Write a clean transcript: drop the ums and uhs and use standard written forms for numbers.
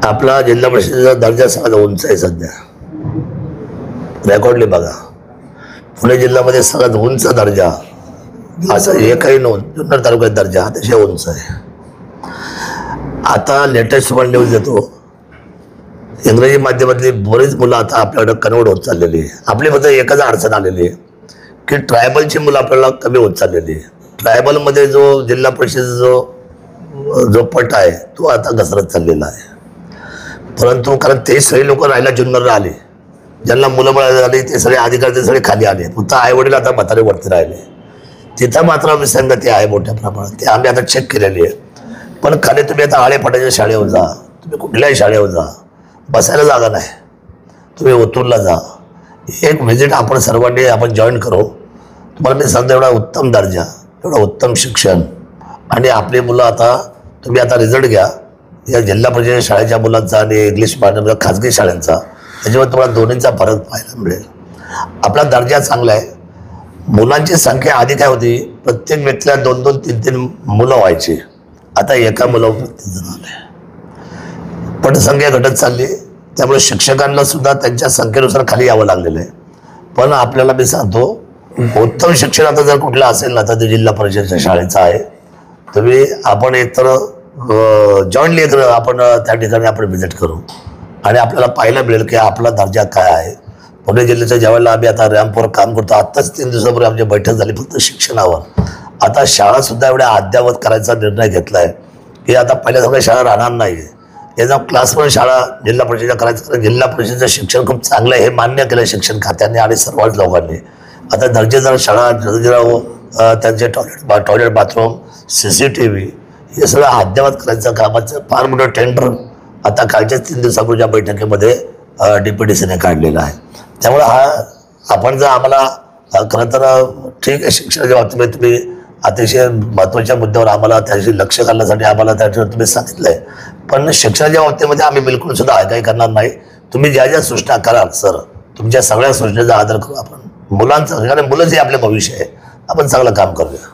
आपला जिल्हा परिषदेचा दर्जा सगळ्यात उंच आहे सध्या. रेकॉर्डली बघा, पुणे जिल्ह्यामध्ये सगळ्यात उंच दर्जा असं एकही नोंद जुन्नर तालुक्यात दर्जा अतिशय उंच आहे. आता लेटेस्ट वन न्यूज देतो, इंग्रजी माध्यमातली बरीच मुलं आता आपल्याकडे कन्वर्ट होत चाललेली आहे. आपली फक्त एकच अडचण आलेली आहे की ट्रायबलची मुलं आपल्याला कमी होत चाललेली आहे. ट्रायबलमध्ये जो जिल्हा परिषदेचा जो पट आहे तो आता घसरत चाललेला आहे. परंतु कारण ते सगळे लोक राहायला जुन्नरला आले, ज्यांना मुलं बाळ झाली ते सगळे अधिकारी ते सगळे खाली आले. फक्त आईवडील आता म्हातारे वरती राहिले. तिथं मात्र विसंगती आहे मोठ्या प्रमाणात, ते आम्ही आता चेक केलेली आहे. पण खाली तुम्ही आता आळेफाट्याच्या शाळेवर जा, तुम्ही कुठल्याही शाळेवर जा, बसायला जागा नाही. तुम्ही ओतूरला जा, एक व्हिजिट आपण सर्वांनी आपण जॉईन करू. तुम्हाला मी सांगतो, एवढा उत्तम दर्जा, एवढं उत्तम शिक्षण, आणि आपली मुलं आता तुम्ही आता रिझल्ट घ्या या जिल्हा परिषद शाळेच्या मुलांचा आणि इंग्लिश माध्यम खाजगी शाळांचा, त्याच्यावर तुम्हाला दोन्हींचा फरक पाहायला मिळेल. आपला दर्जा चांगला आहे. मुलांची संख्या आधी काय होती, प्रत्येक व्यक्तीला 2-2, 3-3 मुलं व्हायची. आता एका मुलावर प्रत्येक जण आले. पटसंख्या घटत चालली, त्यामुळे शिक्षकांना सुद्धा त्यांच्या संख्येनुसार खाली यावं लागलेलं आहे. पण आपल्याला मी सांगतो, उत्तम शिक्षण आता जर कुठलं असेल ना तर ते जिल्हा परिषदेच्या शाळेचं आहे. तुम्ही आपण एकतर जॉईंटली आपण त्या ठिकाणी आपण व्हिजिट करू आणि आपल्याला पाहायला मिळेल की आपला दर्जा काय आहे. पुणे जिल्ह्याच्या ज्यावेळेला आम्ही आता रॅम्पवर काम करतो, आत्ताच 3 दिवसापूर्वी आमची बैठक झाली फक्त शिक्षणावर. आता शाळासुद्धा एवढ्या अद्ययावत करायचा निर्णय घेतला आहे की आता पहिल्या सगळ्या शाळा राहणार नाही आहे. याचा क्लासवर शाळा जिल्हा परिषदेच्या करायचं, कारण जिल्हा परिषदेचं शिक्षण खूप चांगलं आहे हे मान्य केलं शिक्षण खात्याने आणि सर्वच लोकांनी. आता दर्जेदार शाळा, त्यांचे टॉयलेट बाथरूम, CCTV हे सगळं अद्ययावत करायचं कामाचं फार मोठं टेंडर आता कालच्याच 3 दिवसापूर्वीच्या बैठकीमध्ये DPDCने काढलेला आहे. त्यामुळे आपण जर आम्हाला खरं तर ठीक आहे, शिक्षणाच्या बाबतीत तुम्ही अतिशय महत्त्वाच्या मुद्द्यावर आम्हाला त्याशी लक्ष घालण्यासाठी आम्हाला त्याच्यावर तुम्ही सांगितलं आहे. पण शिक्षणाच्या बाबतीमध्ये आम्ही बिलकुल सुद्धा आगाई करणार नाही. तुम्ही ज्या ज्या सूचना कराल सर, तुमच्या सगळ्या सूचनेचा आदर करू आपण. मुलांचं, कारण मुलंच हे आपले भविष्य आहे, आपण चांगलं काम करूया.